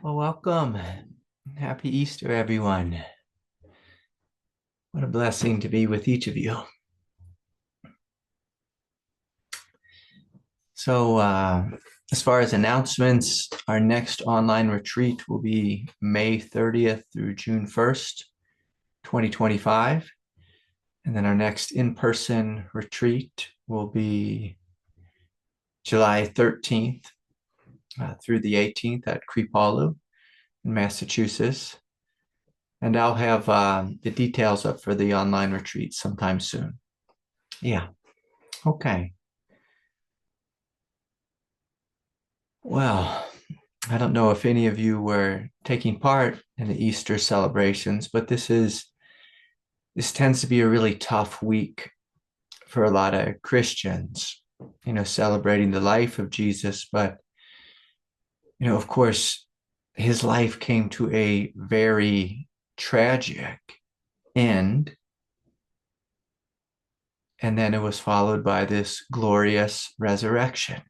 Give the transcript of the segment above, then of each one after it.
Well, welcome. Happy Easter, everyone. What a blessing to be with each of you. So, as far as announcements, our next online retreat will be May 30th through June 1st, 2025. And then our next in-person retreat will be July 13th through the 18th at Kripalu in Massachusetts. And I'll have the details up for the online retreat sometime soon. Yeah. Okay. Well, I don't know if any of you were taking part in the Easter celebrations, but this tends to be a really tough week for a lot of Christians, celebrating the life of Jesus. But, of course, his life came to a very tragic end. And then it was followed by this glorious resurrection.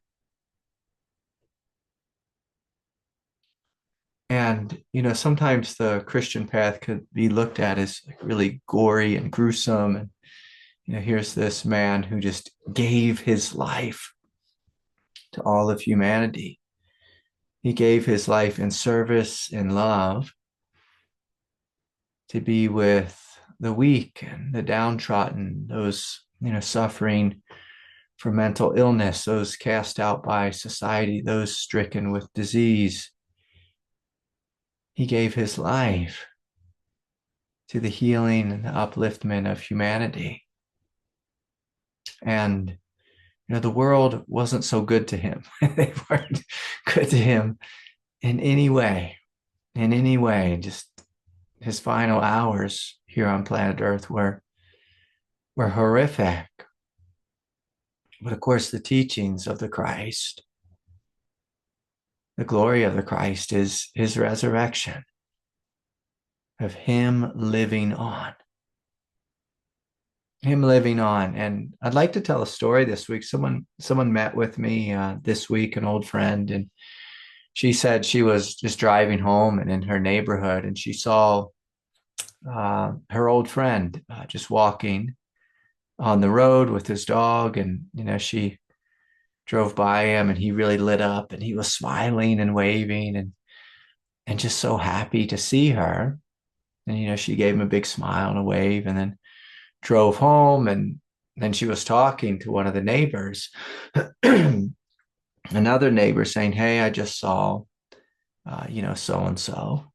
And, sometimes the Christian path could be looked at as really gory and gruesome. And, here's this man who just gave his life to all of humanity. He gave his life in service and love to be with the weak and the downtrodden, those, suffering from mental illness, those cast out by society, those stricken with disease. He gave his life to the healing and the upliftment of humanity. And, the world wasn't so good to him. They weren't good to him in any way, Just his final hours here on planet Earth were horrific. But of course, the teachings of the Christ, the glory of the Christ is his resurrection, of him living on. And I'd like to tell a story this week. Someone met with me this week, an old friend, and she said she was just driving home and in her neighborhood, and she saw her old friend just walking on the road with his dog. And she drove by him, and he really lit up, and he was smiling and waving and just so happy to see her. And she gave him a big smile and a wave, and then drove home. And then she was talking to one of the neighbors, another neighbor, saying, "Hey, I just saw so and so,"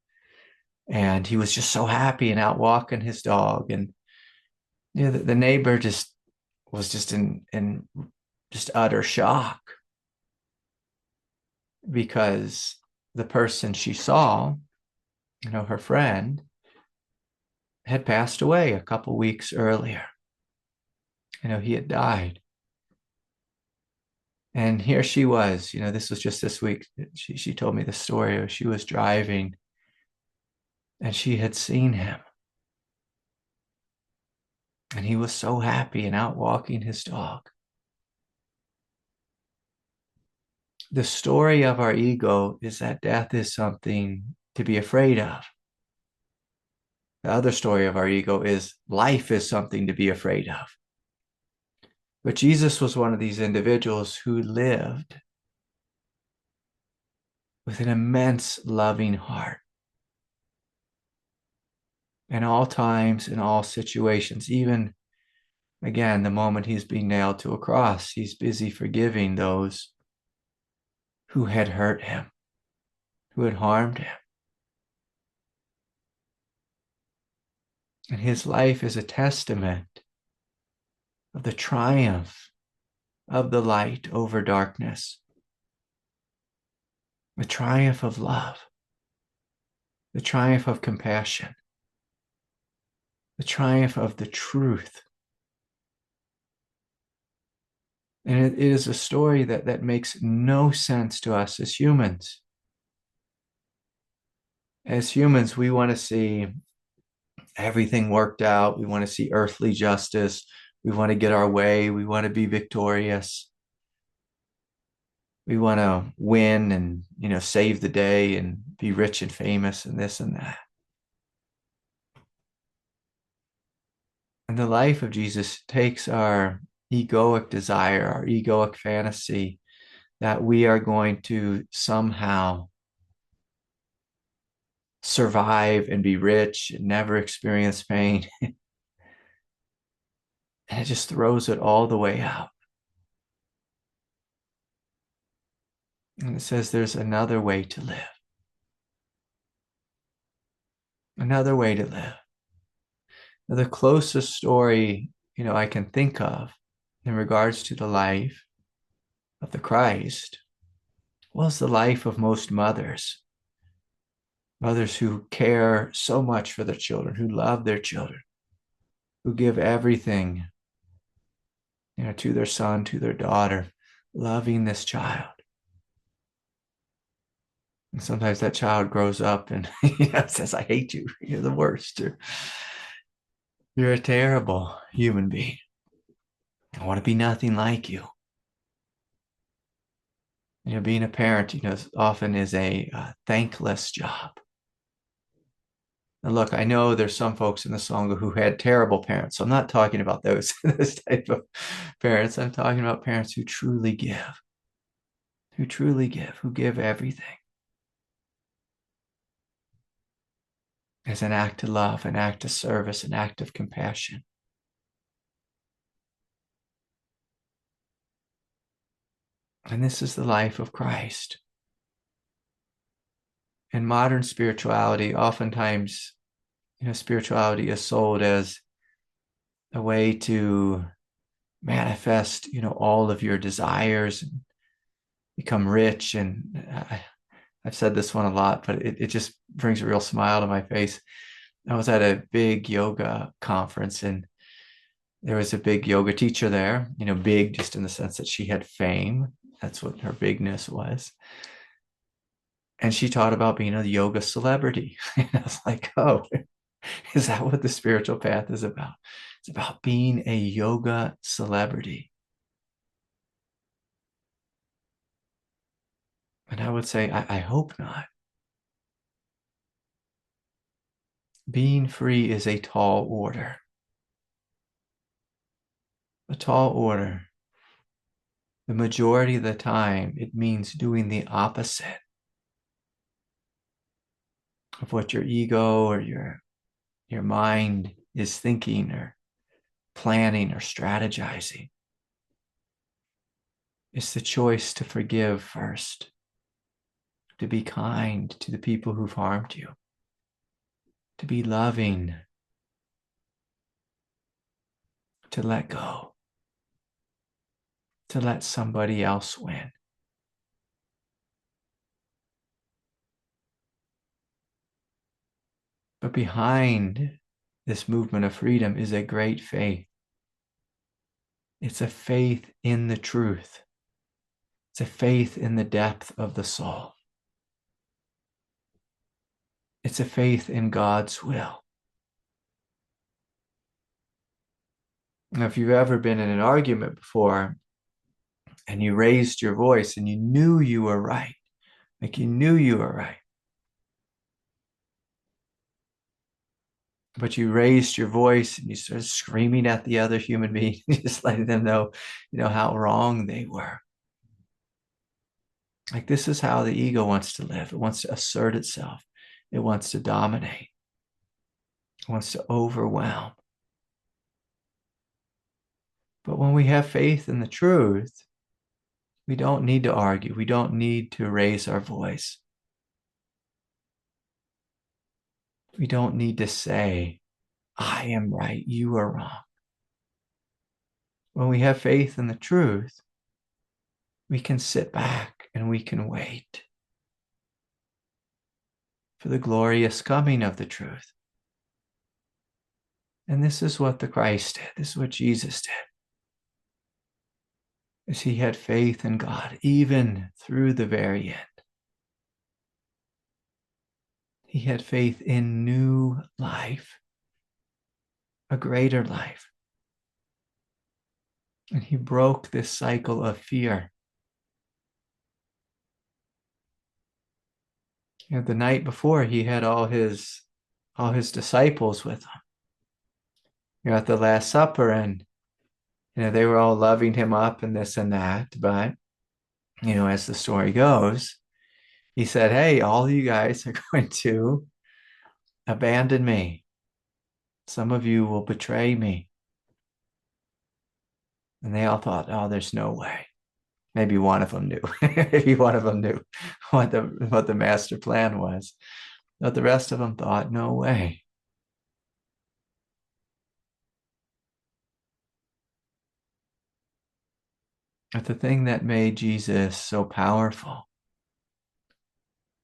and he was just so happy and out walking his dog. And the neighbor just was just in just utter shock, because the person she saw, her friend, had passed away a couple weeks earlier. He had died. And here she was, this was just this week. She told me the story. She was driving and she had seen him. And he was so happy and out walking his dog. The story of our ego is that death is something to be afraid of. The other story of our ego is life is something to be afraid of. But Jesus was one of these individuals who lived with an immense loving heart. In all times, in all situations, even, again, the moment he's being nailed to a cross, he's busy forgiving those who had hurt him, who had harmed him. And his life is a testament of the triumph of the light over darkness, the triumph of love, the triumph of compassion, the triumph of the truth. And it is a story that makes no sense to us as humans. As humans, we want to see everything worked out. We want to see earthly justice. We want to get our way. We want to be victorious. We want to win and, save the day and be rich and famous and this and that. And the life of Jesus takes our egoic desire, our egoic fantasy that we are going to somehow survive and be rich and never experience pain. And it just throws it all the way out. And it says there's another way to live, another way to live. Now, the closest story, I can think of in regards to the life of the Christ was the life of most mothers, mothers who care so much for their children, who love their children, who give everything, to their son, to their daughter, loving this child. And sometimes that child grows up and says, I hate you. You're the worst. Or, you're a terrible human being. I want to be nothing like you. Being a parent, often is a thankless job. And look, I know there's some folks in the Sangha who had terrible parents. So I'm not talking about those type of parents. I'm talking about parents who truly give, who give everything as an act of love, an act of service, an act of compassion. And this is the life of Christ. In modern spirituality, oftentimes, spirituality is sold as a way to manifest, all of your desires and become rich. And I've said this one a lot, but it just brings a real smile to my face. I was at a big yoga conference and there was a big yoga teacher there, big just in the sense that she had fame. That's what her bigness was. And she taught about being a yoga celebrity. And I was like, oh, is that what the spiritual path is about? It's about being a yoga celebrity. And I would say, I hope not. Being free is a tall order. A tall order. The majority of the time, it means doing the opposite of what your ego or your mind is thinking or planning or strategizing. It's the choice to forgive first, to be kind to the people who've harmed you, to be loving, to let go, to let somebody else win. But behind this movement of freedom is a great faith. It's a faith in the truth. It's a faith in the depth of the soul. It's a faith in God's will. Now, if you've ever been in an argument before and you raised your voice and you knew you were right, like you knew you were right, but you raised your voice and you started screaming at the other human being, just letting them know, how wrong they were. Like this is how the ego wants to live. It wants to assert itself. It wants to dominate. It wants to overwhelm. But when we have faith in the truth, we don't need to argue. We don't need to raise our voice. We don't need to say, I am right, you are wrong. When we have faith in the truth, we can sit back and we can wait for the glorious coming of the truth. And this is what the Christ did. This is what Jesus did. Is he had faith in God, even through the very end. He had faith in new life, a greater life. And he broke this cycle of fear. The night before, he had all his disciples with him. At the Last Supper, and they were all loving him up and this and that. But as the story goes, he said, "Hey, all of you guys are going to abandon me. Some of you will betray me." And they all thought, "Oh, there's no way." Maybe one of them knew. Maybe one of them knew what the master plan was. But the rest of them thought, "No way." But the thing that made Jesus so powerful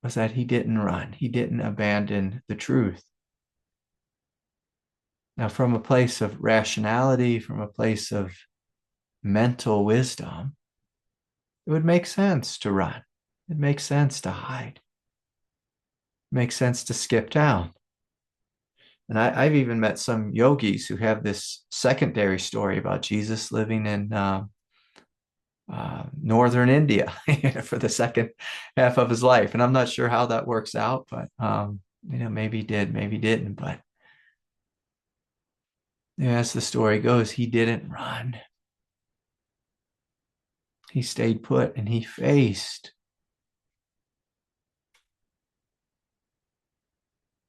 was that he didn't run. He didn't abandon the truth. Now, from a place of rationality, from a place of mental wisdom, it would make sense to run. It makes sense to hide. It makes sense to skip town. And I've even met some yogis who have this secondary story about Jesus living in northern India for the second half of his life. And I'm not sure how that works out, but maybe he did, maybe he didn't. But as the story goes, he didn't run. He stayed put and he faced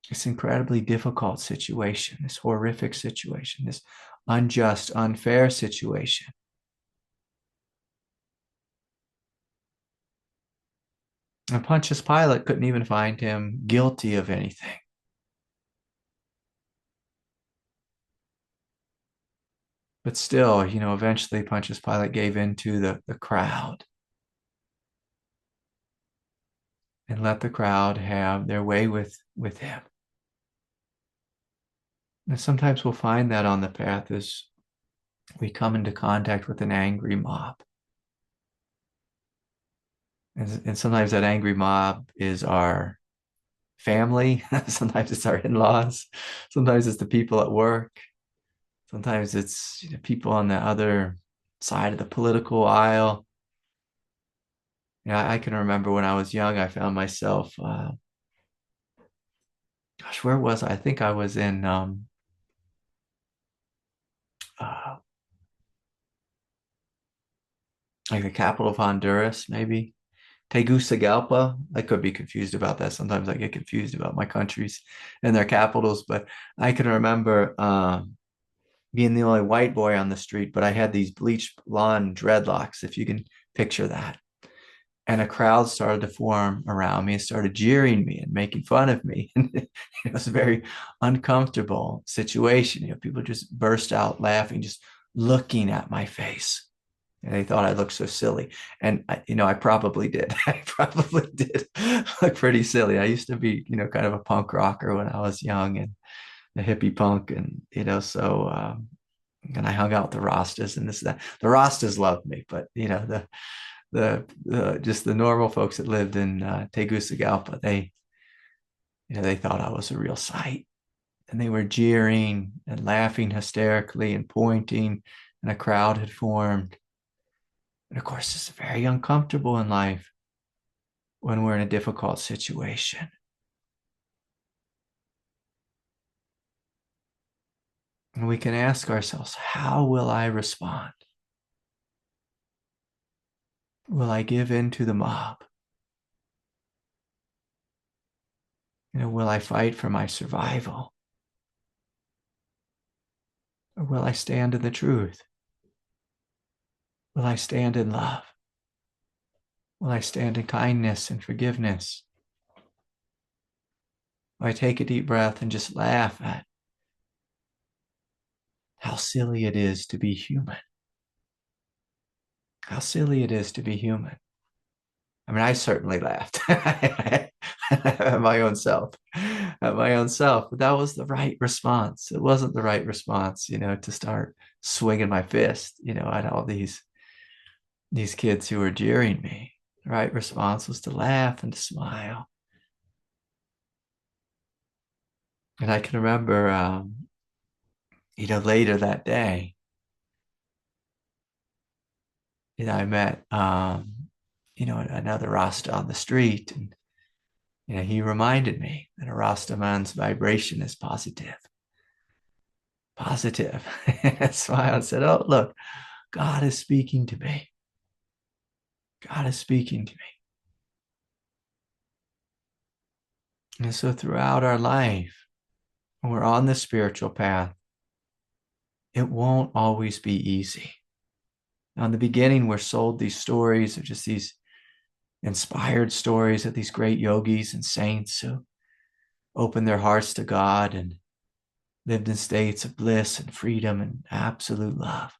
this incredibly difficult situation, this horrific situation, this unjust, unfair situation. And Pontius Pilate couldn't even find him guilty of anything. But still, eventually Pontius Pilate gave in to the crowd and let the crowd have their way with him. And sometimes we'll find that on the path as we come into contact with an angry mob. And sometimes that angry mob is our family. Sometimes it's our in-laws. Sometimes it's the people at work. Sometimes it's people on the other side of the political aisle. I can remember when I was young, I found myself, where was I? I think I was in uh, like the capital of Honduras, maybe Tegucigalpa. I could be confused about that. Sometimes I get confused about my countries and their capitals, but I can remember being the only white boy on the street, but I had these bleached blonde dreadlocks, if you can picture that. And a crowd started to form around me and started jeering me and making fun of me. And it was a very uncomfortable situation. People just burst out laughing, just looking at my face. And they thought I looked so silly. And I probably did. I probably did look pretty silly. I used to be, kind of a punk rocker when I was young and the hippie punk. And, and I hung out with the Rastas and this, that. The Rastas loved me, but, the just the normal folks that lived in Tegucigalpa, they thought I was a real sight. And they were jeering and laughing hysterically and pointing, and a crowd had formed. And of course, it's very uncomfortable in life when we're in a difficult situation. And we can ask ourselves, how will I respond? Will I give in to the mob? Will I fight for my survival? Or will I stand in the truth? Will I stand in love? Will I stand in kindness and forgiveness? Will I take a deep breath and just laugh at how silly it is to be human? How silly it is to be human. I mean, I certainly laughed at my own self, but that was the right response. It wasn't the right response, to start swinging my fist, at all these kids who were jeering me. The right response was to laugh and to smile. And I can remember, later that day, I met, another Rasta on the street, and He reminded me that a Rastaman's vibration is positive. Positive. I smiled and said, oh, look, God is speaking to me. God is speaking to me. And so throughout our life, when we're on the spiritual path, it won't always be easy. Now, in the beginning, we're sold these stories of just these inspired stories of these great yogis and saints who opened their hearts to God and lived in states of bliss and freedom and absolute love.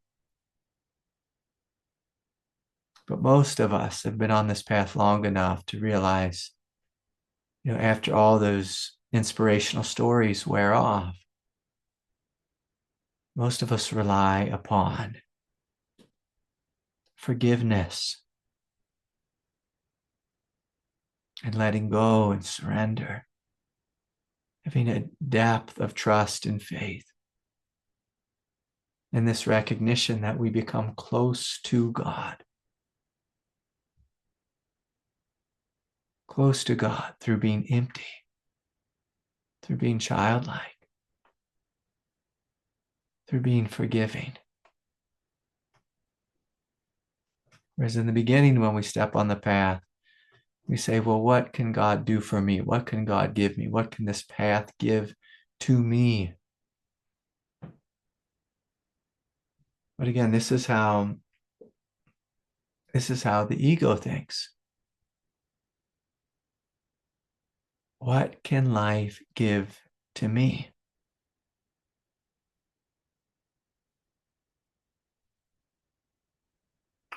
But most of us have been on this path long enough to realize, after all those inspirational stories wear off, most of us rely upon forgiveness and letting go and surrender, having a depth of trust and faith, and this recognition that we become close to God. Close to God through being empty, through being childlike, through being forgiving. Whereas in the beginning, when we step on the path, we say, well, what can God do for me? What can God give me? What can this path give to me? But again, this is how the ego thinks. What can life give to me?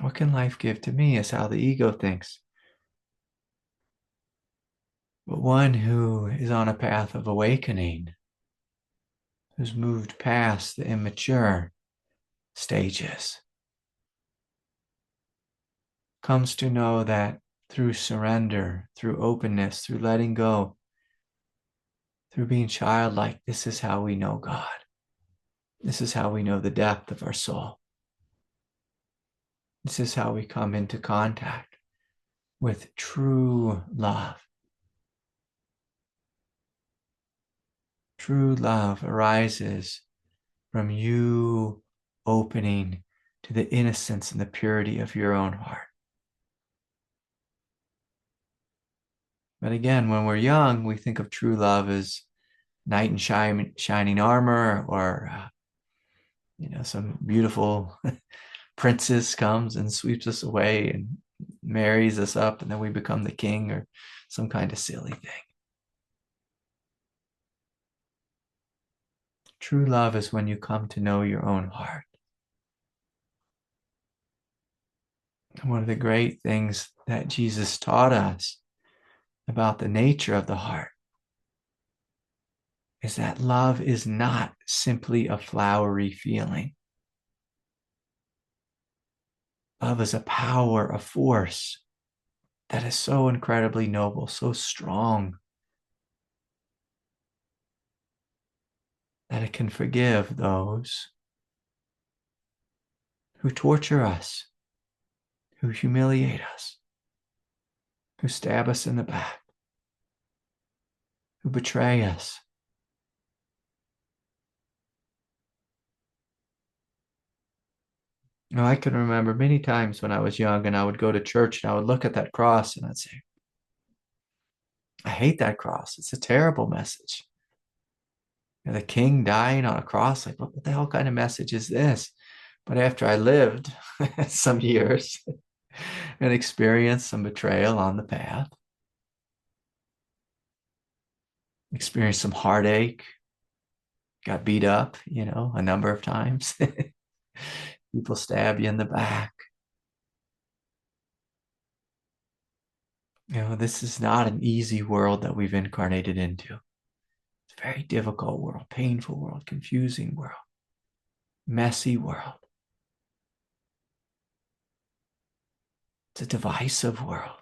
What can life give to me is how the ego thinks. But one who is on a path of awakening, who's moved past the immature stages, comes to know that through surrender, through openness, through letting go, through being childlike, this is how we know God. This is how we know the depth of our soul. This is how we come into contact with true love. True love arises from you opening to the innocence and the purity of your own heart. But again, when we're young, we think of true love as knight in shining armor, or some beautiful princess comes and sweeps us away and marries us up, and then we become the king, or some kind of silly thing. True love is when you come to know your own heart. And one of the great things that Jesus taught us about the nature of the heart is that love is not simply a flowery feeling. Love is a power, a force that is so incredibly noble, so strong, that it can forgive those who torture us, who humiliate us, who stab us in the back, who betray us. I can remember many times when I was young and I would go to church and I would look at that cross and I'd say, I hate that cross. It's a terrible message. The king dying on a cross, like, what the hell kind of message is this? But after I lived some years and experienced some betrayal on the path, experienced some heartache, got beat up, a number of times. People stab you in the back. This is not an easy world that we've incarnated into. It's a very difficult world, painful world, confusing world, messy world. It's a divisive world.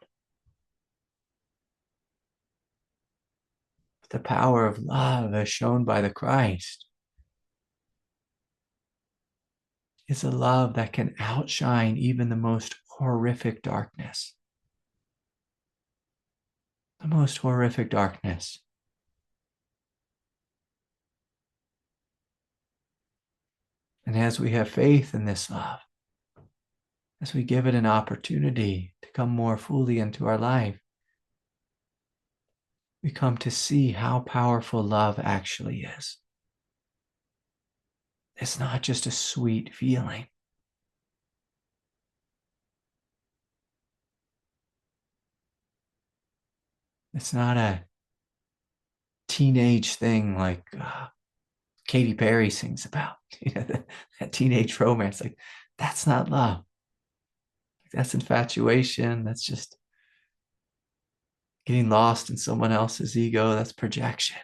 But the power of love, as shown by the Christ, is a love that can outshine even the most horrific darkness. the most horrific darkness. And as we have faith in this love, as we give it an opportunity to come more fully into our life, we come to see how powerful love actually is. It's not just a sweet feeling. It's not a teenage thing like Katy Perry sings about, that teenage romance. Like, that's not love. That's infatuation. That's just getting lost in someone else's ego. That's projection.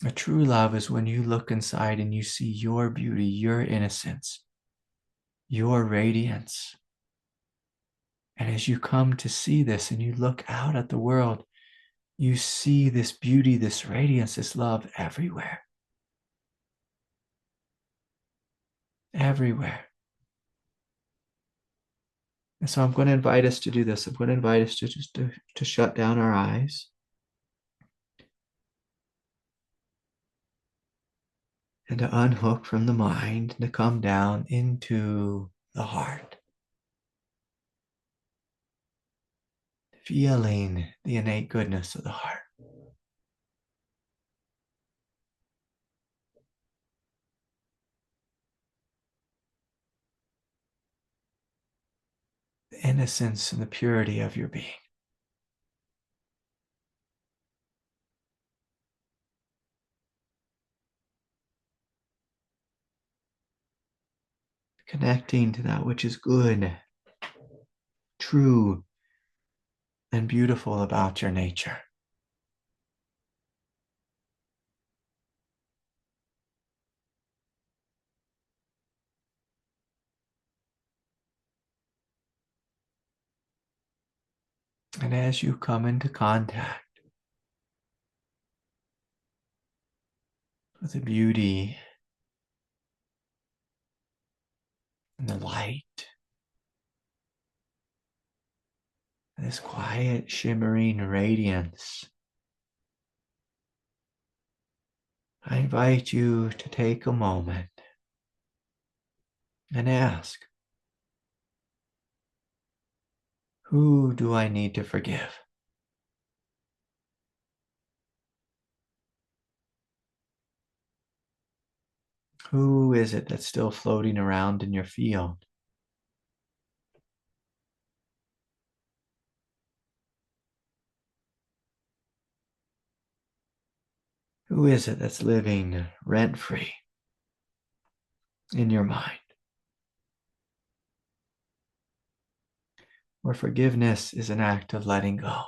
A true love is when you look inside and you see your beauty, your innocence, your radiance. And as you come to see this and you look out at the world, you see this beauty, this radiance, this love everywhere. Everywhere. And so I'm going to invite us to do this. I'm going to invite us to just to shut down our eyes and to unhook from the mind and to come down into the heart, feeling the innate goodness of the heart. The innocence and the purity of your being. Connecting to that which is good, true, and beautiful about your nature. And as you come into contact with the beauty and the light, this quiet, shimmering radiance, I invite you to take a moment and ask, who do I need to forgive? Who is it that's still floating around in your field? Who is it that's living rent-free in your mind? Where forgiveness is an act of letting go.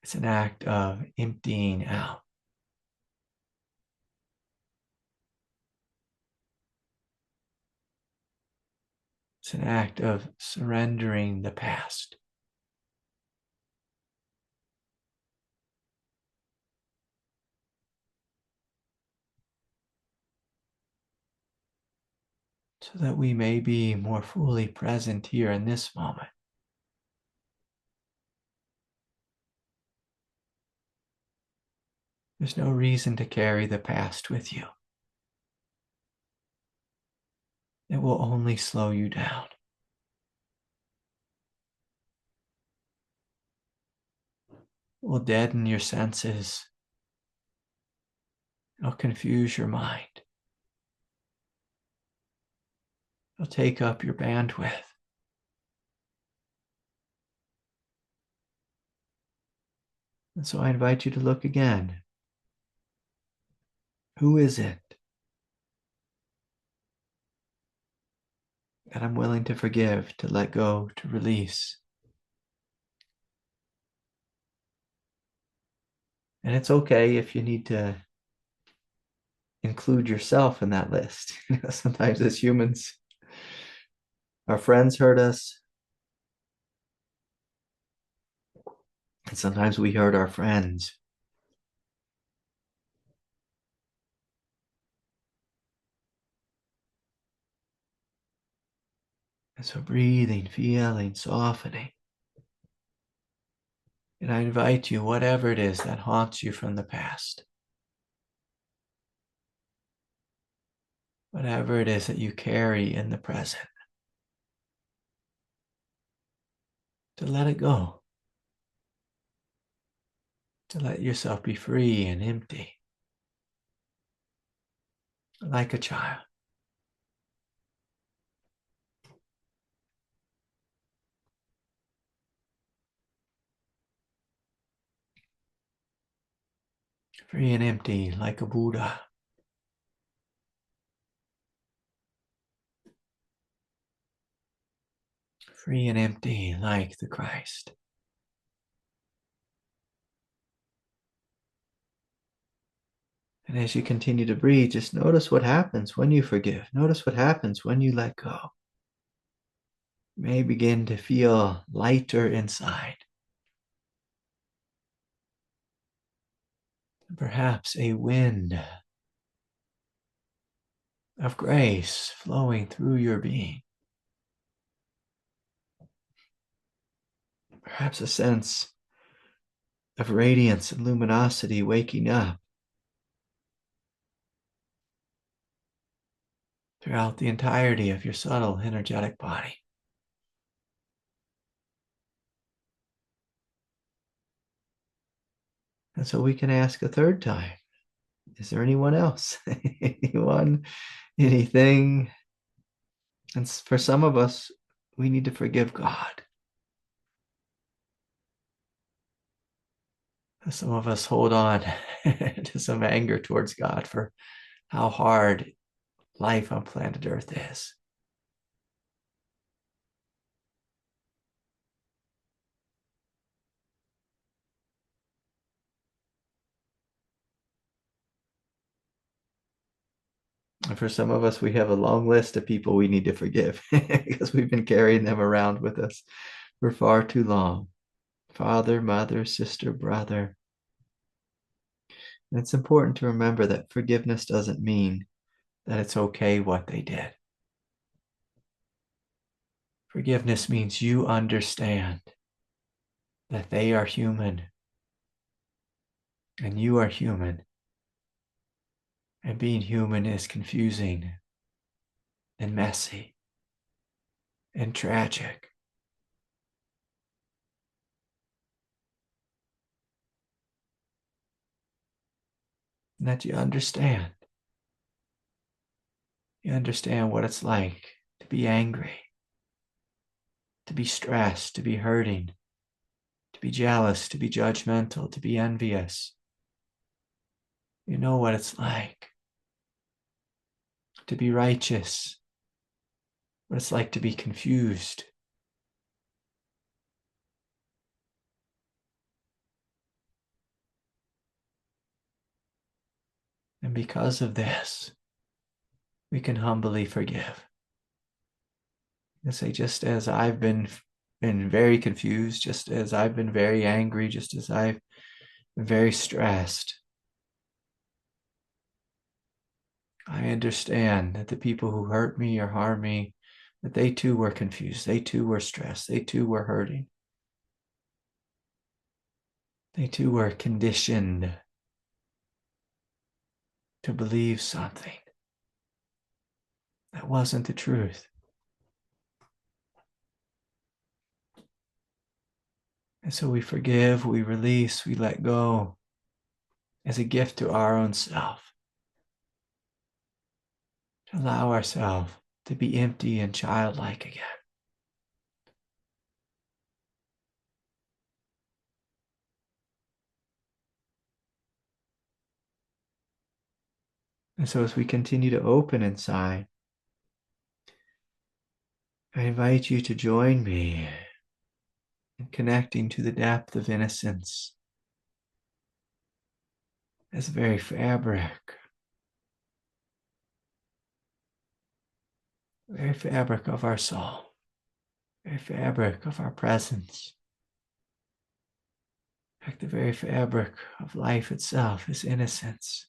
It's an act of emptying out. It's an act of surrendering the past. So that we may be more fully present here in this moment. There's no reason to carry the past with you. It will only slow you down. It will deaden your senses. It'll confuse your mind. It'll take up your bandwidth. And so I invite you to look again. Who is it that I'm willing to forgive, to let go, to release? And it's okay if you need to include yourself in that list. Sometimes as humans, our friends hurt us, and sometimes we hurt our friends. And so breathing, feeling, softening. And I invite you, whatever it is that haunts you from the past, whatever it is that you carry in the present, to let it go, to let yourself be free and empty, like a child. Free and empty, like a Buddha. Free and empty, like the Christ. And as you continue to breathe, just notice what happens when you forgive. Notice what happens when you let go. You may begin to feel lighter inside. Perhaps a wind of grace flowing through your being. Perhaps a sense of radiance and luminosity waking up throughout the entirety of your subtle energetic body. And so we can ask a third time, is there anyone else? Anyone? Anything? And for some of us, we need to forgive God. Some of us hold on to some anger towards God for how hard life on planet Earth is. And for some of us, we have a long list of people we need to forgive because we've been carrying them around with us for far too long. Father, mother, sister, brother. And it's important to remember that forgiveness doesn't mean that it's okay what they did. Forgiveness means you understand that they are human and you are human. And being human is confusing and messy and tragic. And that you understand. You understand what it's like to be angry, to be stressed, to be hurting, to be jealous, to be judgmental, to be envious. You know what it's like to be righteous, what it's like to be confused. And because of this, we can humbly forgive. And say, just as I've been very confused, just as I've been very angry, just as I've been very stressed, I understand that the people who hurt me or harm me, that they too were confused, they too were stressed, they too were hurting. They too were conditioned to believe something that wasn't the truth. And so we forgive, we release, we let go as a gift to our own self. To allow ourselves to be empty and childlike again. And so as we continue to open inside, I invite you to join me in connecting to the depth of innocence as the very fabric, the very fabric of our soul, the very fabric of our presence. In fact, the very fabric of life itself is innocence.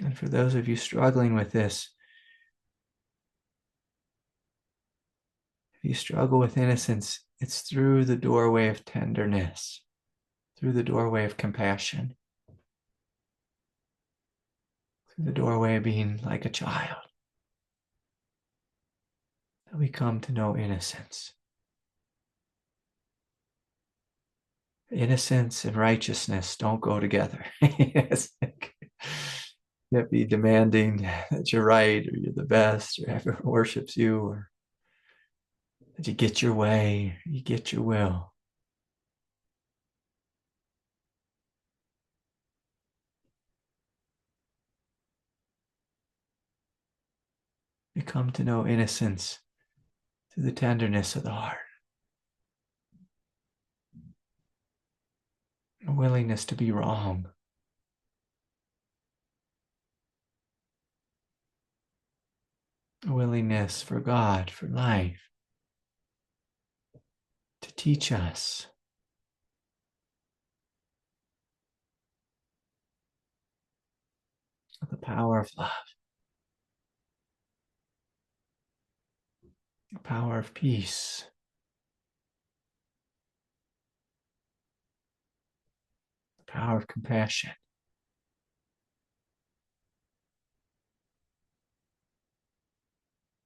And for those of you struggling with this, if you struggle with innocence, it's through the doorway of tenderness, through the doorway of compassion, through the doorway of being like a child, that we come to know innocence. Innocence and righteousness don't go together. Yes. You can't be demanding that you're right or you're the best or everyone worships you or that you get your way, you get your will. You come to know innocence through the tenderness of the heart, a willingness to be wrong, a willingness for God, for life, to teach us the power of love, the power of peace, the power of compassion.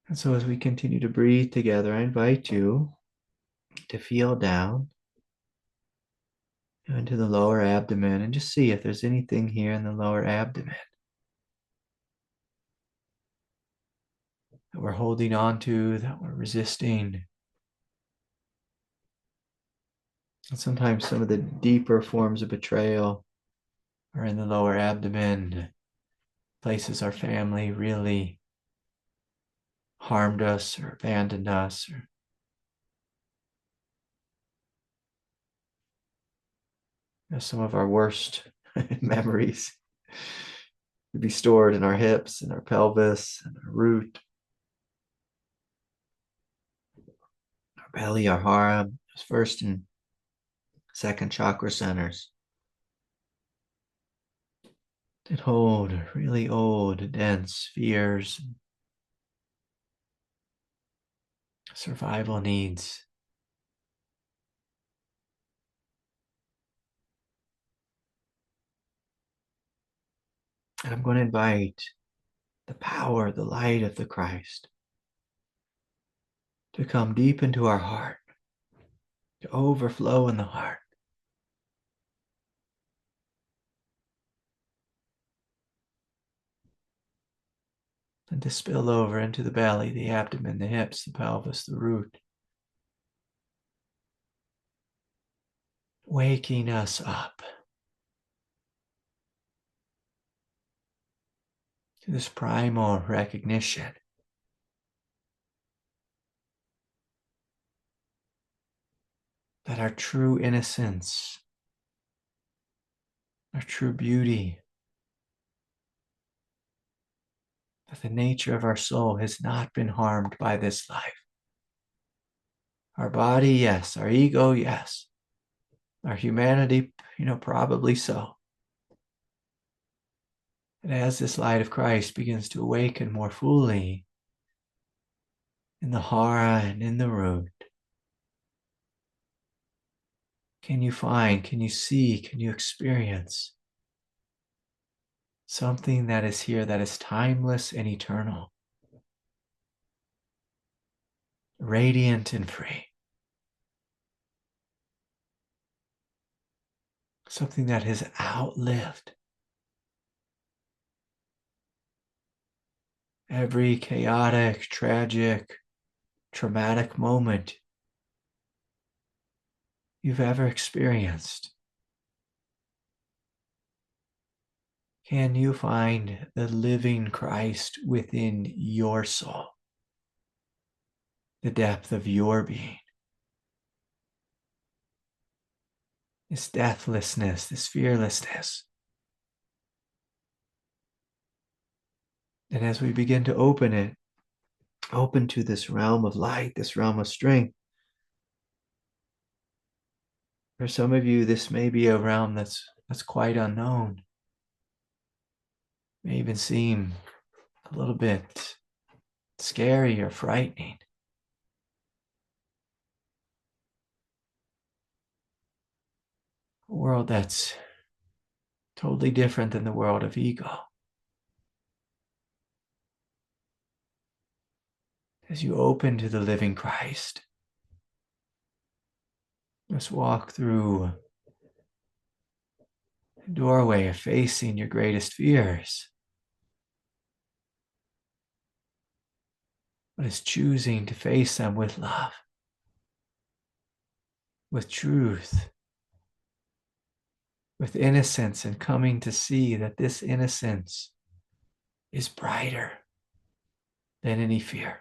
And so as we continue to breathe together, I invite you to feel down into the lower abdomen and just see if there's anything here in the lower abdomen that we're holding on to, that we're resisting. And sometimes some of the deeper forms of betrayal are in the lower abdomen, places our family really harmed us or abandoned us, or some of our worst memories could be stored in our hips and our pelvis and our root, our belly, our hara, first and second chakra centers that hold really old, dense fears, survival needs. And I'm going to invite the power, the light of the Christ to come deep into our heart, to overflow in the heart. And to spill over into the belly, the abdomen, the hips, the pelvis, the root. Waking us up to this primal recognition that our true innocence, our true beauty, that the nature of our soul has not been harmed by this life. Our body, yes. Our ego, yes. Our humanity, probably so. And as this light of Christ begins to awaken more fully in the hara and in the root, can you find, can you see, can you experience something that is here that is timeless and eternal, radiant and free? Something that has outlived every chaotic, tragic, traumatic moment you've ever experienced. Can you find the living Christ within your soul, the depth of your being? This deathlessness, this fearlessness. And as we begin to open it, open to this realm of light, this realm of strength. For some of you, this may be a realm that's quite unknown. may even seem a little bit scary or frightening. A world that's totally different than the world of ego. As you open to the living Christ, just walk through the doorway of facing your greatest fears, but is choosing to face them with love, with truth, with innocence, and coming to see that this innocence is brighter than any fear.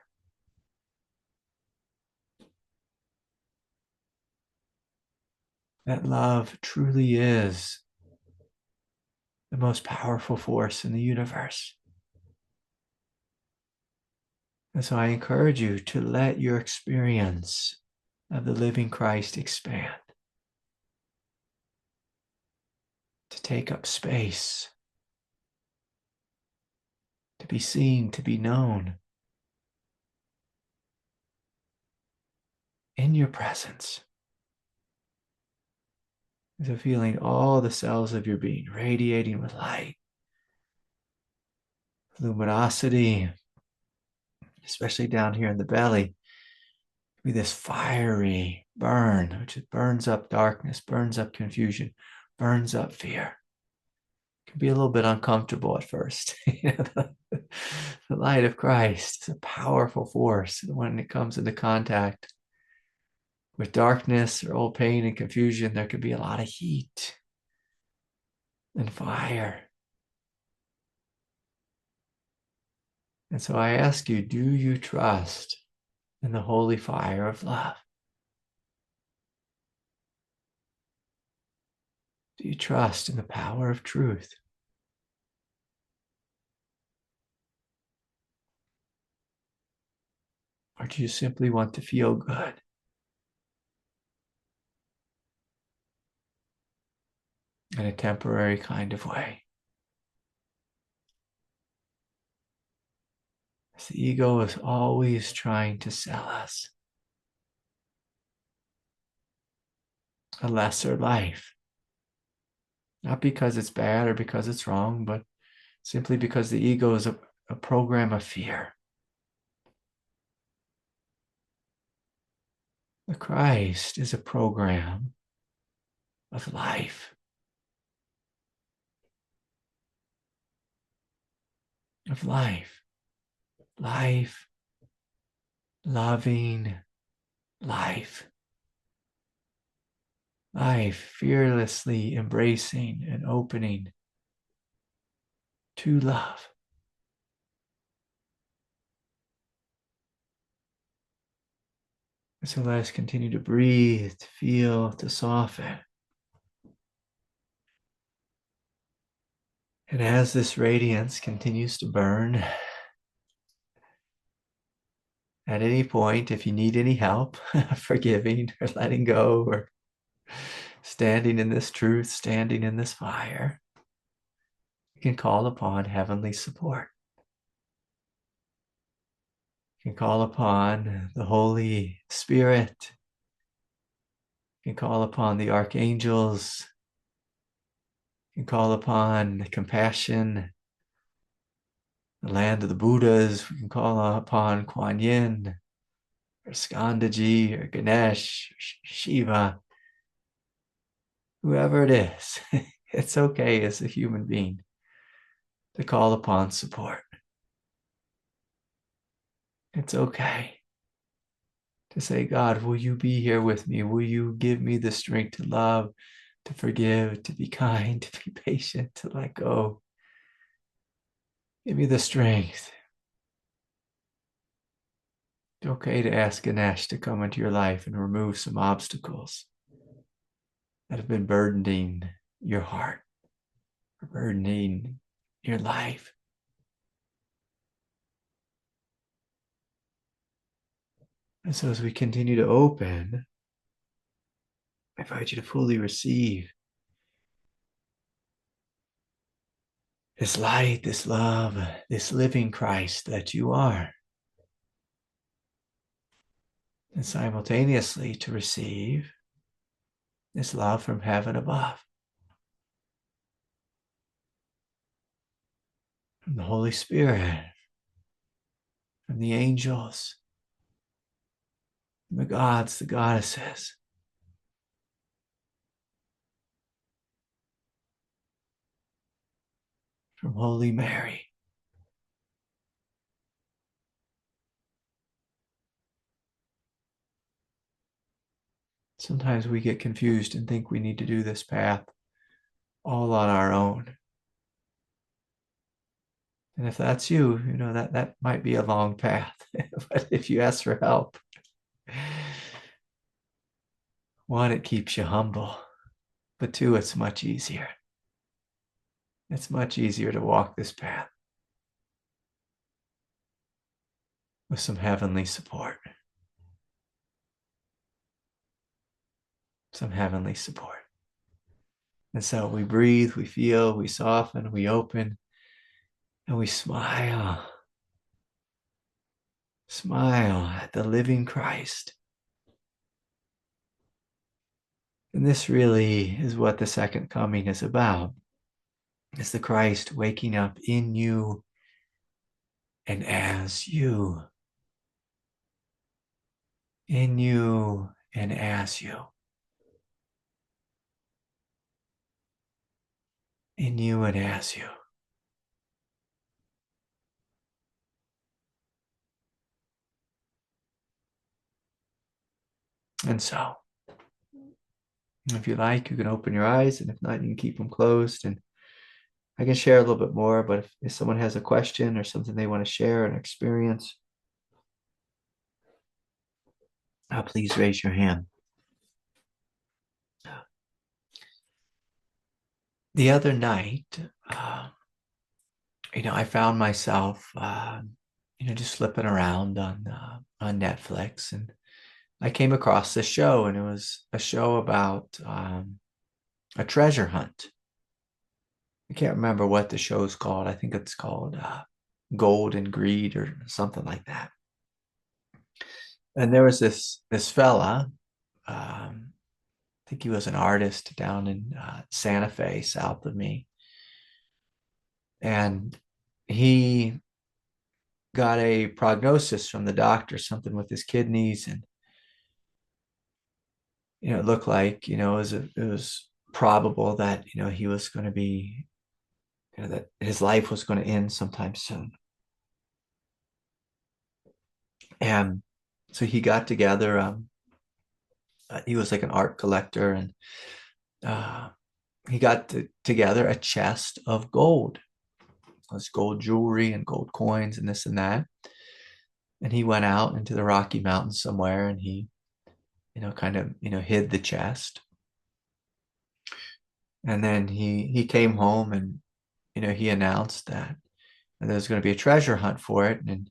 That love truly is the most powerful force in the universe. And so I encourage you to let your experience of the living Christ expand, to take up space, to be seen, to be known in your presence. So feeling all the cells of your being radiating with light, luminosity, especially down here in the belly, be this fiery burn, which burns up darkness, burns up confusion, burns up fear. It can be a little bit uncomfortable at first. The light of Christ is a powerful force. When it comes into contact with darkness or old pain and confusion, there can be a lot of heat and fire. And so I ask you, do you trust in the holy fire of love? Do you trust in the power of truth? Or do you simply want to feel good? In a temporary kind of way? As the ego is always trying to sell us a lesser life. Not because it's bad or because it's wrong, but simply because the ego is a program of fear. The Christ is a program of life, of life, life, loving life, life fearlessly embracing and opening to love. So let us continue to breathe, to feel, to soften. And as this radiance continues to burn, at any point, if you need any help forgiving or letting go or standing in this truth, standing in this fire, you can call upon heavenly support. You can call upon the Holy Spirit. You can call upon the archangels. You can call upon the compassion, the land of the Buddhas. We can call upon Kuan Yin, or Skandaji, or Ganesh, or Shiva, whoever it is. It's okay as a human being to call upon support. It's okay to say, God, will you be here with me? Will you give me the strength to love, to forgive, to be kind, to be patient, to let go? Give me the strength. It's okay to ask Ganesh to come into your life and remove some obstacles that have been burdening your heart, or burdening your life. And so as we continue to open, I invite you to fully receive this light, this love, this living Christ that you are. And simultaneously to receive this love from heaven above, from the Holy Spirit, from the angels, from the gods, the goddesses, from Holy Mary. Sometimes we get confused and think we need to do this path all on our own. And if that's you, that might be a long path. But if you ask for help, one, it keeps you humble, but two, it's much easier. It's much easier to walk this path with some heavenly support. Some heavenly support. And so we breathe, we feel, we soften, we open, and we smile. Smile at the living Christ. And this really is what the second coming is about. It's the Christ waking up in you and as you. In you and as you. In you and as you. And so, if you like, you can open your eyes, and if not, you can keep them closed. And I can share a little bit more, but if someone has a question or something they want to share, an experience, please raise your hand. The other night, I found myself, just slipping around on Netflix, and I came across this show, and it was a show about a treasure hunt. I can't remember what the show's called. I think it's called Gold and Greed or something like that. And there was this fella. I think he was an artist down in Santa Fe, south of me, and he got a prognosis from the doctor, something with his kidneys, and it looked like it was probable that he was going to be that his life was going to end sometime soon. And so he got together. He was like an art collector, and he got together a chest of gold. It was gold jewelry and gold coins and this and that. And he went out into the Rocky Mountains somewhere, and he kind of hid the chest. And then he came home, and he announced that there was going to be a treasure hunt for it. And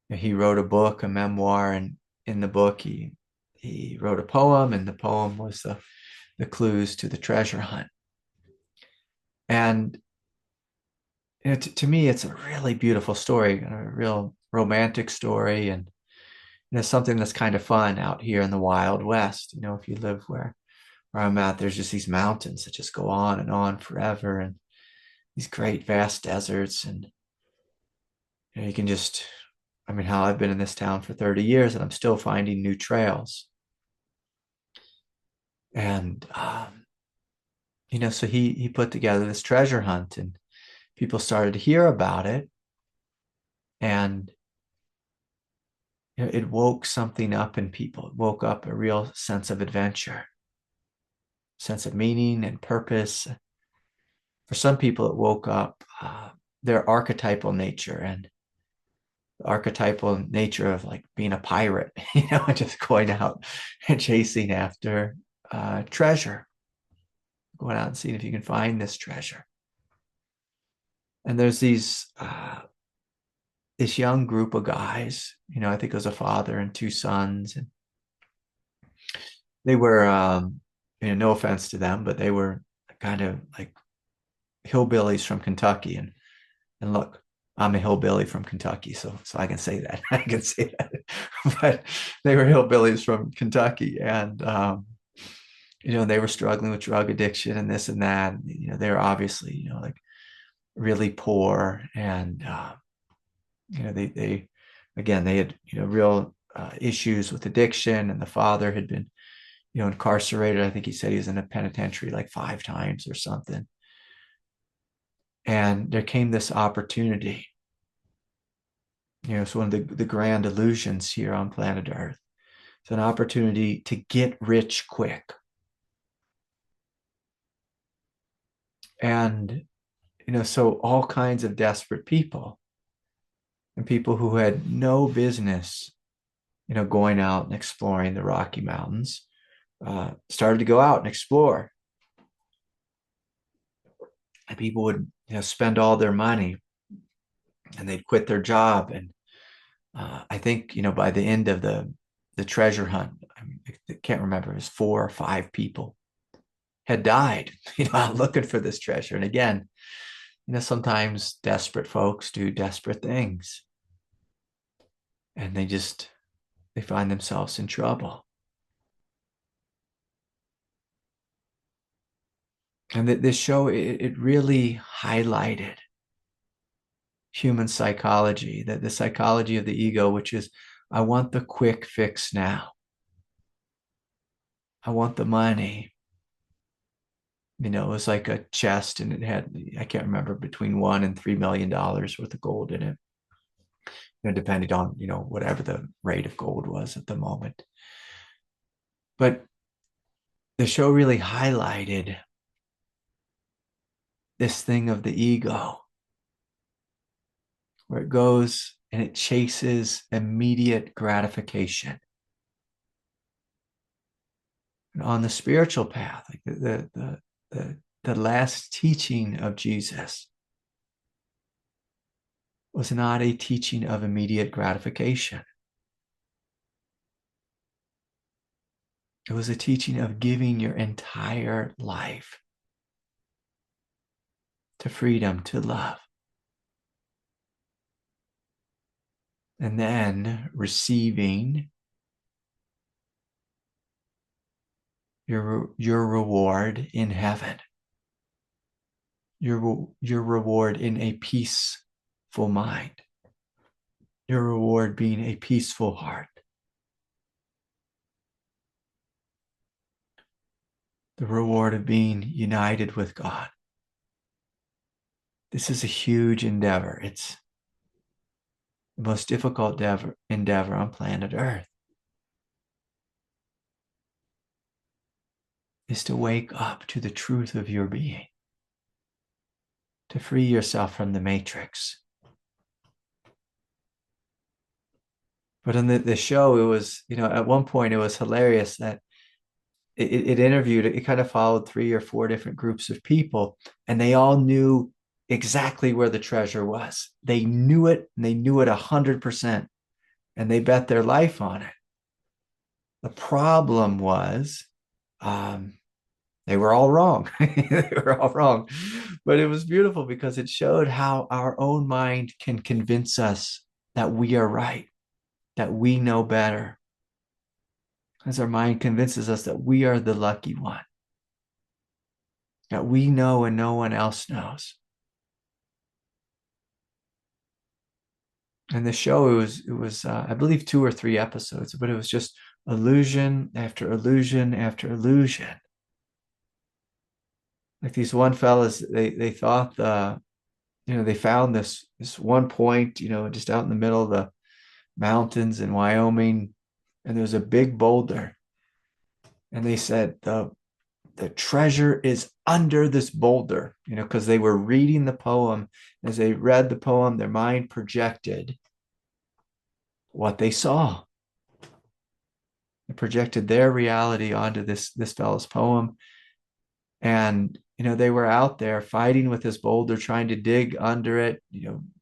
he wrote a book, a memoir, and in the book he wrote a poem, and the poem was the clues to the treasure hunt. And to me, it's a really beautiful story, a real romantic story, and something that's kind of fun out here in the Wild West. If you live where I'm at, there's just these mountains that just go on and on forever, and these great vast deserts. And you can just, how I've been in this town for 30 years, and I'm still finding new trails. And so he put together this treasure hunt, and people started to hear about it, and it woke something up in people. It woke up a real sense of adventure, sense of meaning and purpose. For some people, it woke up their archetypal nature, and the archetypal nature of like being a pirate, just going out and chasing after treasure, going out and seeing if you can find this treasure. And there's this young group of guys, I think it was a father and two sons, and they were, no offense to them, but they were kind of like hillbillies from Kentucky. And look, I'm a hillbilly from Kentucky, so I can say that. I can say that. But they were hillbillies from Kentucky, and they were struggling with drug addiction and this and that. They were obviously, like really poor, and they again they had real issues with addiction, and the father had been incarcerated. I think he said he was in a penitentiary like 5 times or something. And there came this opportunity. It's one of the grand illusions here on planet Earth. It's an opportunity to get rich quick. And, so all kinds of desperate people and people who had no business, going out and exploring the Rocky Mountains, started to go out and explore. And people would, spend all their money, and they'd quit their job. And I think, by the end of the treasure hunt, I can't remember, it was 4 or 5 people had died, out looking for this treasure. And again, sometimes desperate folks do desperate things, and they find themselves in trouble. And this show, it really highlighted human psychology, that the psychology of the ego, which is, I want the quick fix now. I want the money. It was like a chest, and it had, I can't remember, between $1 and $3 million worth of gold in it, depending on, whatever the rate of gold was at the moment. But the show really highlighted this thing of the ego, where it goes and it chases immediate gratification. And on the spiritual path, like the last teaching of Jesus was not a teaching of immediate gratification. It was a teaching of giving your entire life to freedom, to love. And then receiving your reward in heaven, your reward in a peaceful mind, your reward being a peaceful heart, the reward of being united with God. This is a huge endeavor. It's the most difficult endeavor on planet Earth, is to wake up to the truth of your being, to free yourself from the matrix. But on the show, it was, at one point it was hilarious that it interviewed, it kind of followed 3 or 4 different groups of people, and they all knew exactly where the treasure was. They knew it, and they knew it 100%, and they bet their life on it. The problem was, they were all wrong. They were all wrong. But it was beautiful because it showed how our own mind can convince us that we are right, that we know better. As our mind convinces us that we are the lucky one, that we know and no one else knows. And the show, it was I believe 2 or 3 episodes, but it was just illusion after illusion after illusion. Like these one fellas, they thought they found this one point, just out in the middle of the mountains in Wyoming, and there was a big boulder, and they said the treasure is under this boulder, because they were reading the poem. As they read the poem, their mind projected what they saw. They projected their reality onto this fellow's poem. And, they were out there fighting with this boulder, trying to dig under it,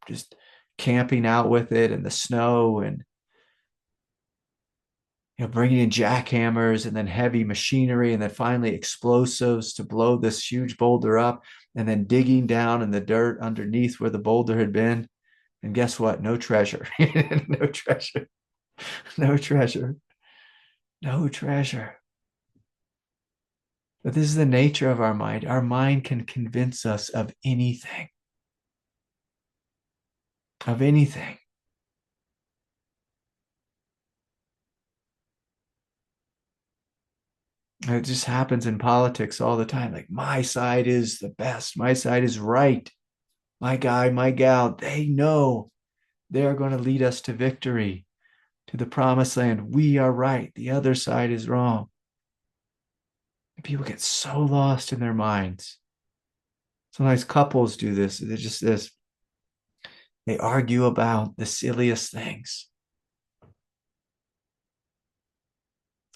just camping out with it in the snow. And bringing in jackhammers and then heavy machinery and then finally explosives to blow this huge boulder up and then digging down in the dirt underneath where the boulder had been. And guess what? No treasure. No treasure. No treasure. No treasure. But this is the nature of our mind. Our mind can convince us of anything. Of anything. It just happens in politics all the time. Like, my side is the best. My side is right. My guy, my gal, they know they're going to lead us to victory, to the promised land. We are right. The other side is wrong. And people get so lost in their minds. Sometimes couples do this. They're just this. They argue about the silliest things.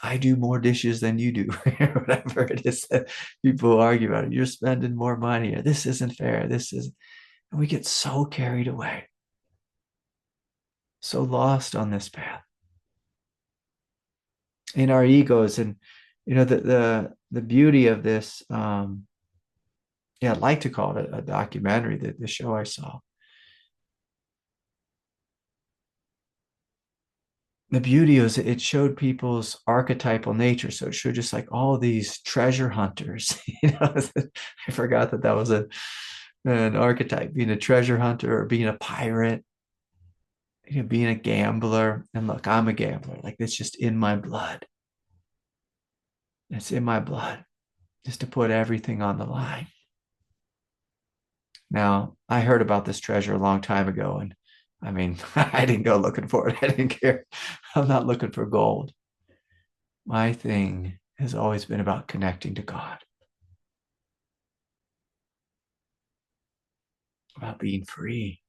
I do more dishes than you do, whatever it is that people argue about. It. You're spending more money, or this isn't fair. This is, and we get so carried away, so lost on this path in our egos. And the beauty of this, yeah, I'd like to call it a documentary. The show I saw. The beauty is it showed people's archetypal nature. So it showed just like all these treasure hunters. I forgot that was an archetype, being a treasure hunter or being a pirate, being a gambler. And look, I'm a gambler. Like it's just in my blood. It's in my blood just to put everything on the line. Now, I heard about this treasure a long time ago, and I mean, I didn't go looking for it. I didn't care. I'm not looking for gold. My thing has always been about connecting to God, about being free.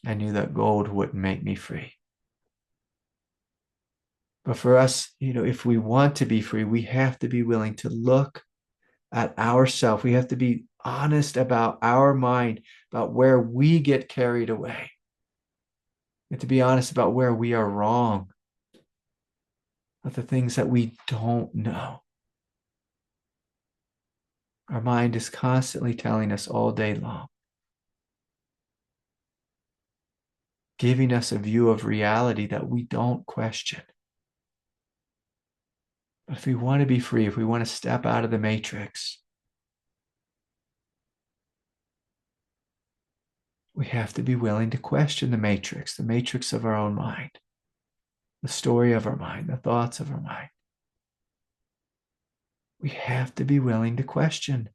I knew that gold wouldn't make me free. But for us, if we want to be free, we have to be willing to look at ourselves. We have to be honest about our mind, about where we get carried away. We have to be honest about where we are wrong, about the things that we don't know. Our mind is constantly telling us all day long, giving us a view of reality that we don't question. But if we want to be free, if we want to step out of the matrix, we have to be willing to question the matrix of our own mind, the story of our mind, the thoughts of our mind. We have to be willing to question.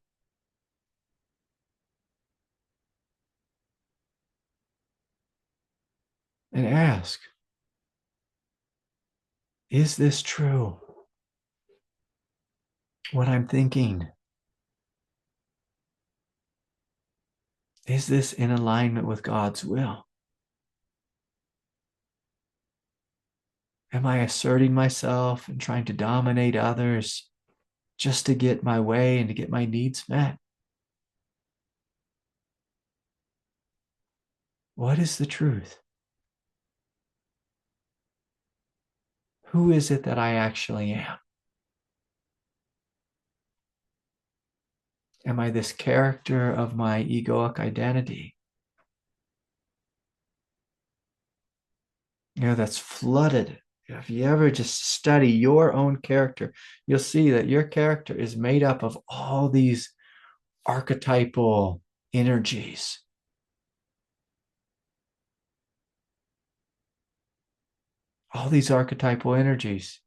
And ask, is this true? What I'm thinking? Is this in alignment with God's will? Am I asserting myself and trying to dominate others just to get my way and to get my needs met? What is the truth? Who is it that I actually am? Am I this character of my egoic identity? That's flooded. If you ever just study your own character, you'll see that your character is made up of all these archetypal energies. All these archetypal energies.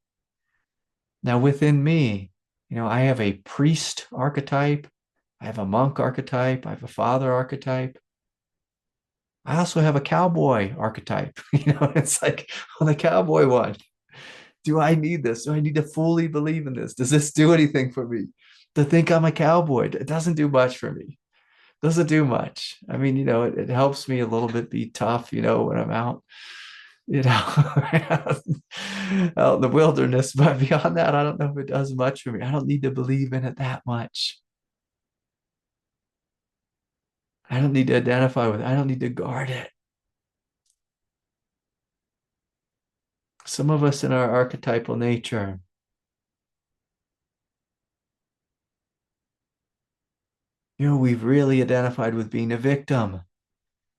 Now, within me, I have a priest archetype, I have a monk archetype, I have a father archetype. I also have a cowboy archetype. It's like on the cowboy one. Do I need this? Do I need to fully believe in this? Does this do anything for me? To think I'm a cowboy, it doesn't do much for me. Doesn't do much. I mean, it helps me a little bit be tough, when I'm out, out in the wilderness. But beyond that, I don't know if it does much for me. I don't need to believe in it that much. I don't need to identify with it. I don't need to guard it. Some of us in our archetypal nature, we've really identified with being a victim.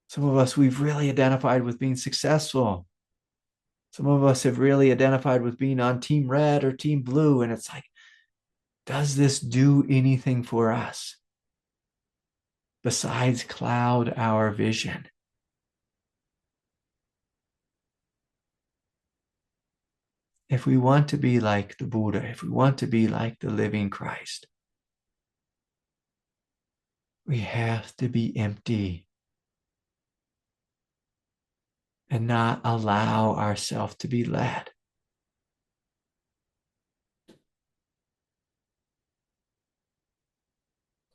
Some of us, we've really identified with being successful. Some of us have really identified with being on team red or team blue. And it's like, does this do anything for us besides cloud our vision? If we want to be like the Buddha, if we want to be like the living Christ, we have to be empty and not allow ourselves to be led.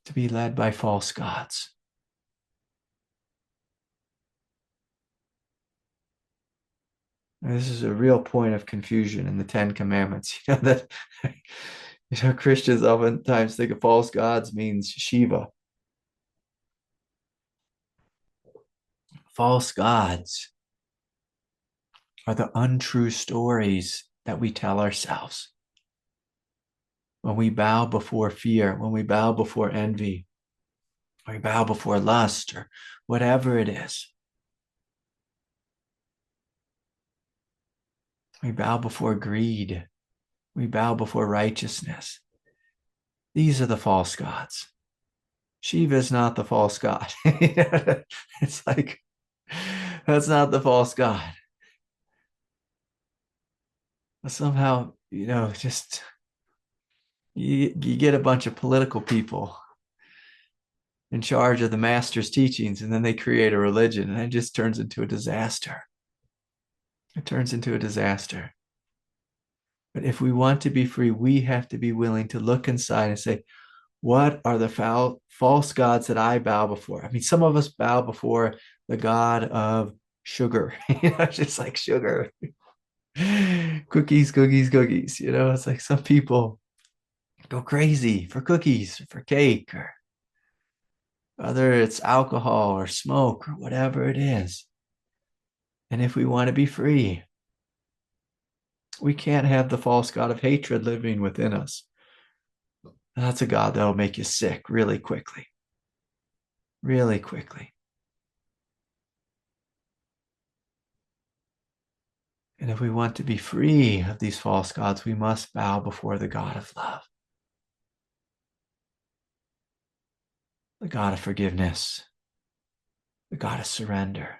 To be led by false gods. And this is a real point of confusion in the Ten Commandments. That Christians oftentimes think of false gods means Shiva. False gods are the untrue stories that we tell ourselves. When we bow before fear, when we bow before envy, when we bow before lust, or whatever it is, we bow before greed, we bow before righteousness. These are the false gods. Shiva is not the false god. It's like, that's not the false god. But somehow, just you get a bunch of political people in charge of the master's teachings, and then they create a religion, and it just turns into a disaster. It turns into a disaster. But if we want to be free, we have to be willing to look inside and say, what are the false gods that I bow before? I mean, some of us bow before the god of sugar, just like sugar. Cookies, cookies, cookies. It's like some people go crazy for cookies, for cake, or whether it's alcohol or smoke or whatever it is. And if we want to be free, we can't have the false god of hatred living within us. That's a god that'll make you sick really quickly. Really quickly. And if we want to be free of these false gods, we must bow before the God of love, the God of forgiveness, the God of surrender,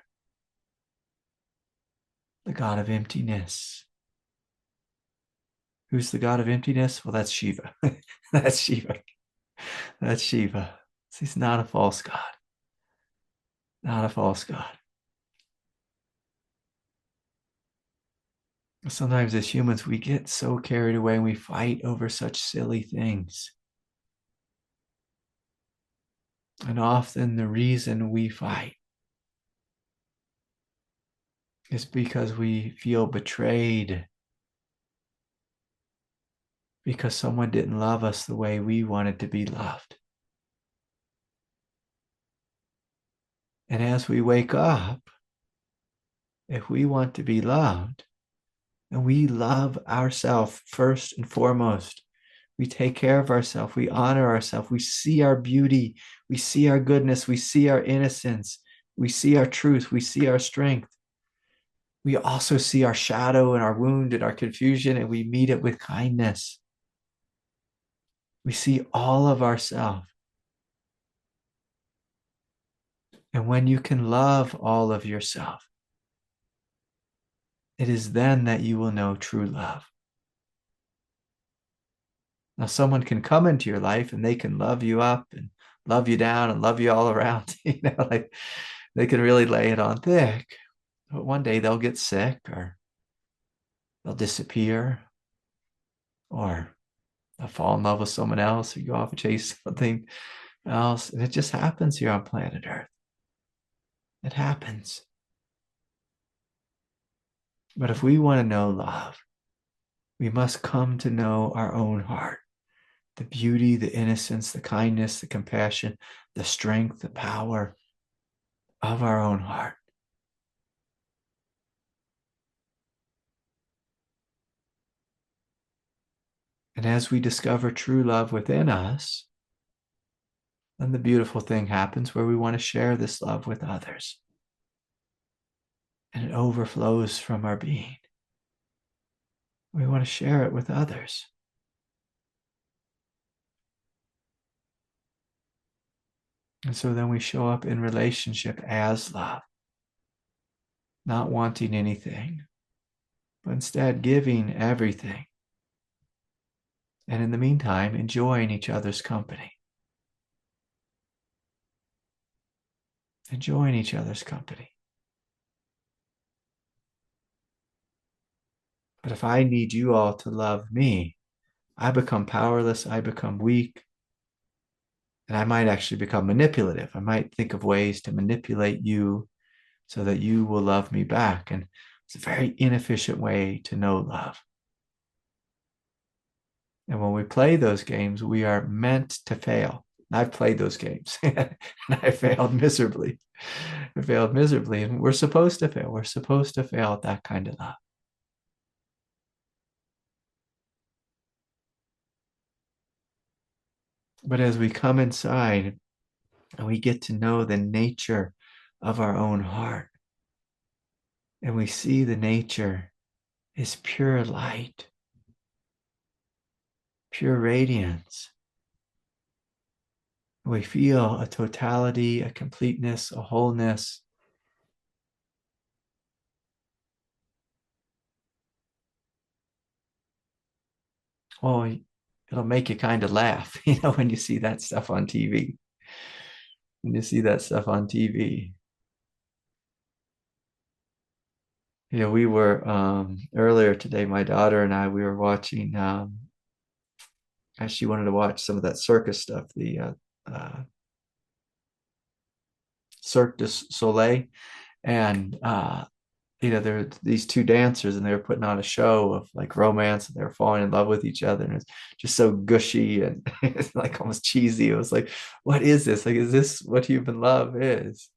the God of emptiness. Who's the God of emptiness? Well, that's Shiva. That's Shiva. That's Shiva. He's not a false God. Not a false God. Sometimes as humans, we get so carried away and we fight over such silly things. And often the reason we fight is because we feel betrayed, because someone didn't love us the way we wanted to be loved. And as we wake up, if we want to be loved, and we love ourselves first and foremost, we take care of ourselves, we honor ourselves, we see our beauty, we see our goodness, we see our innocence, we see our truth, we see our strength. We also see our shadow and our wound and our confusion, and we meet it with kindness. We see all of ourselves. And when you can love all of yourself, it is then that you will know true love. Now, someone can come into your life and they can love you up and love you down and love you all around. Like they can really lay it on thick. But one day they'll get sick, or they'll disappear, or they'll fall in love with someone else, or go off and chase something else. And it just happens here on planet Earth. It happens. But if we want to know love, we must come to know our own heart. The beauty, the innocence, the kindness, the compassion, the strength, the power of our own heart. And as we discover true love within us, then the beautiful thing happens where we want to share this love with others. And it overflows from our being. We want to share it with others. And so then we show up in relationship as love, not wanting anything, but instead giving everything. And in the meantime, enjoying each other's company. Enjoying each other's company. But if I need you all to love me, I become powerless, I become weak, and I might actually become manipulative. I might think of ways to manipulate you so that you will love me back. And it's a very inefficient way to know love. And when we play those games, we are meant to fail. I've played those games and I failed miserably. I failed miserably. And we're supposed to fail. We're supposed to fail at that kind of love. But as we come inside and we get to know the nature of our own heart, and we see the nature is pure light, pure radiance. We feel a totality, a completeness, a wholeness. Oh, it'll make you kind of laugh, when you see that stuff on TV. When you see that stuff on TV. We were earlier today, my daughter and I, we were watching, as she wanted to watch some of that circus stuff, the Cirque du Soleil. And there were these two dancers and they were putting on a show of like romance and they were falling in love with each other. And it's just so gushy and it's like almost cheesy. It was like, what is this? Like, is this what human love is?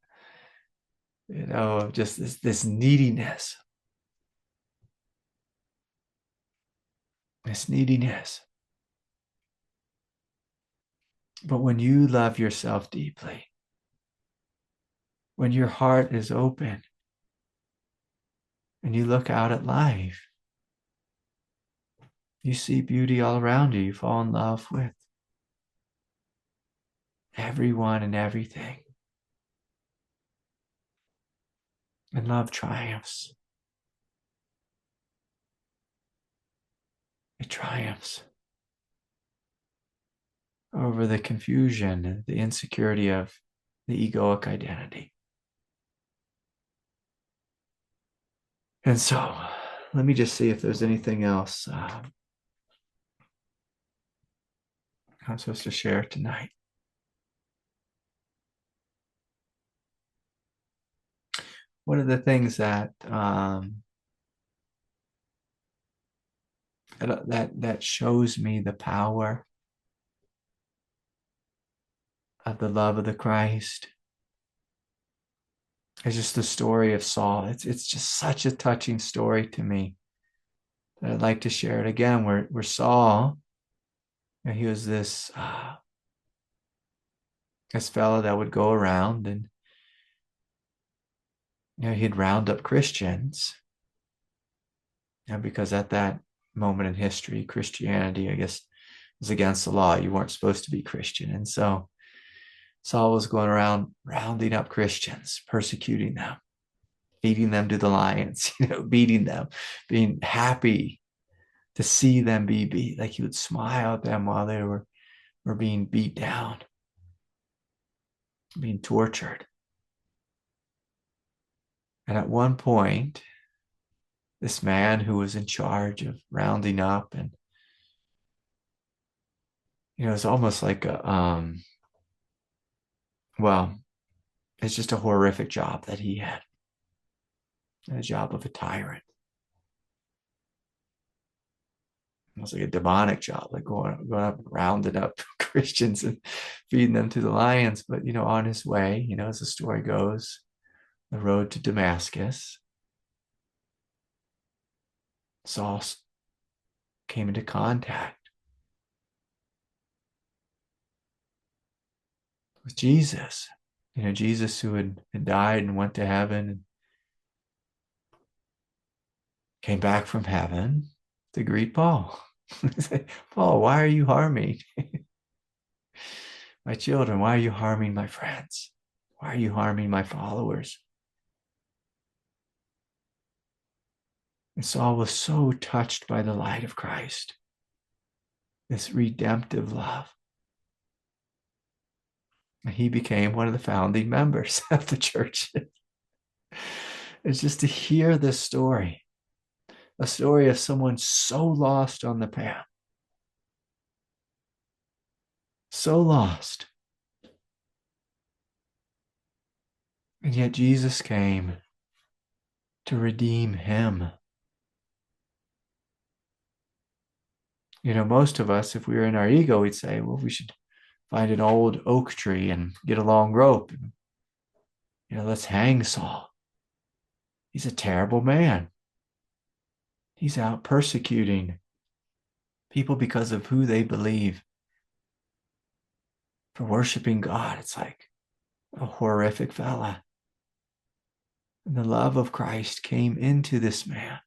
Just this neediness. This neediness. But when you love yourself deeply, when your heart is open and you look out at life, you see beauty all around you. You fall in love with everyone and everything. And love triumphs. It triumphs over the confusion, the insecurity of the egoic identity. And so, let me just see if there's anything else I'm supposed to share tonight. One of the things that that shows me the power of the love of the Christ is just the story of Saul. It's just such a touching story to me that I'd like to share it again. Where Saul, he was this fellow that would go around and he'd round up Christians, because at that moment in history, Christianity, I guess, was against the law. You weren't supposed to be Christian. And so Saul was going around rounding up Christians, persecuting them, feeding them to the lions, beating them, being happy to see them be beat. Like he would smile at them while they were being beat down, being tortured. And at one point, this man who was in charge of rounding up, and it's almost like it's just a horrific job that he had, a job of a tyrant. It was like a demonic job, like going up, rounding up Christians and feeding them to the lions. But on his way, as the story goes, the road to Damascus, Saul came into contact with Jesus. Jesus who had died and went to heaven and came back from heaven to greet Paul. He said, Paul, why are you harming my children? Why are you harming my friends? Why are you harming my followers? And Saul was so touched by the light of Christ, this redemptive love. And he became one of the founding members of the church. It's just to hear this story, a story of someone so lost on the path, so lost. And yet Jesus came to redeem him. Most of us, if we were in our ego, we'd say, well, we should find an old oak tree and get a long rope. And, let's hang Saul. He's a terrible man. He's out persecuting people because of who they believe. For worshiping God, it's like a horrific fella. And the love of Christ came into this man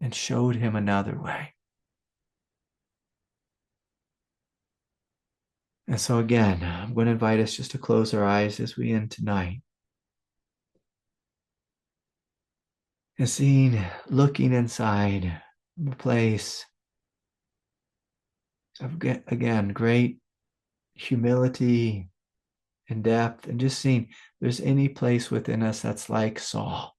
and showed him another way. And so again, I'm going to invite us just to close our eyes as we end tonight. And looking inside a place of, again, great humility and depth, and just seeing if there's any place within us that's like Saul.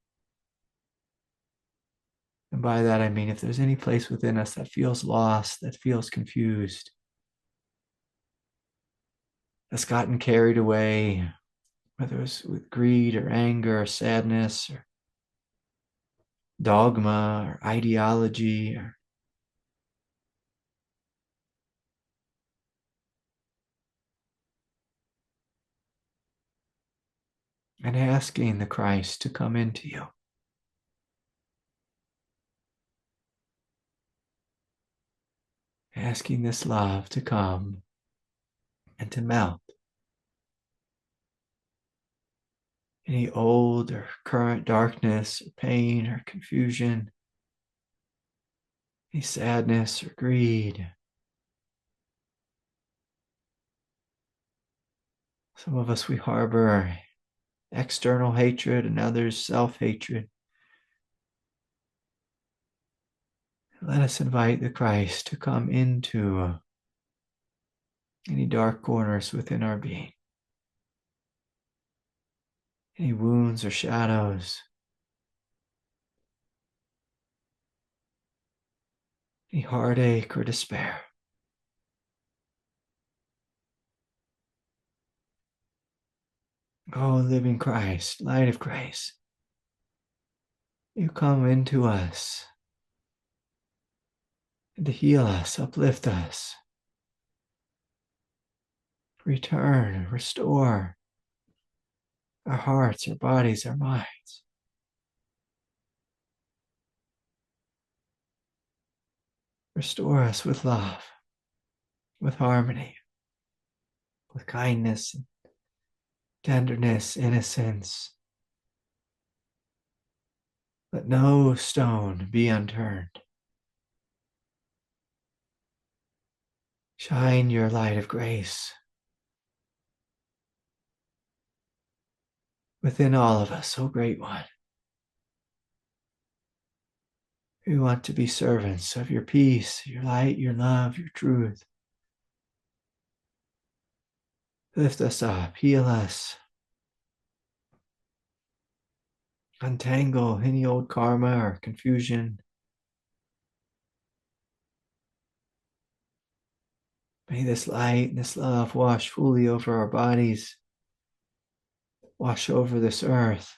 And by that, I mean, if there's any place within us that feels lost, that feels confused, that's gotten carried away, whether it's with greed or anger or sadness or dogma or ideology and asking the Christ to come into you. Asking this love to come and to melt any old or current darkness or pain or confusion, any sadness or greed. Some of us, we harbor external hatred, and others self-hatred. Let us invite the Christ to come into any dark corners within our being, any wounds or shadows, any heartache or despair. Oh, living Christ, light of grace, you come into us and to heal us, uplift us, return, restore our hearts, our bodies, our minds. Restore us with love, with harmony, with kindness, tenderness, innocence. Let no stone be unturned. Shine your light of grace within all of us, O Great One. We want to be servants of your peace, your light, your love, your truth. Lift us up, heal us. Untangle any old karma or confusion. May this light and this love wash fully over our bodies, wash over this earth,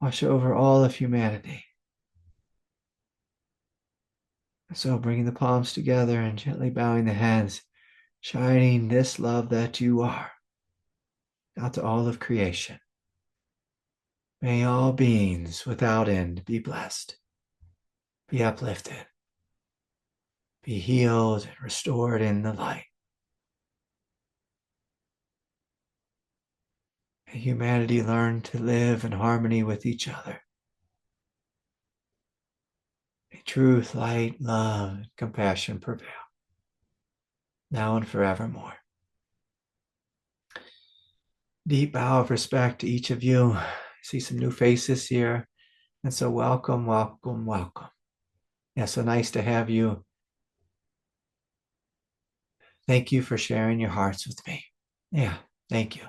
wash over all of humanity. So bringing the palms together and gently bowing the heads, shining this love that you are out to all of creation. May all beings without end be blessed, be uplifted, be healed and restored in the light. May humanity learn to live in harmony with each other. May truth, light, love, and compassion prevail, now and forevermore. Deep bow of respect to each of you. I see some new faces here. And so welcome, welcome, welcome. Yeah, so nice to have you. Thank you for sharing your hearts with me. Yeah, thank you.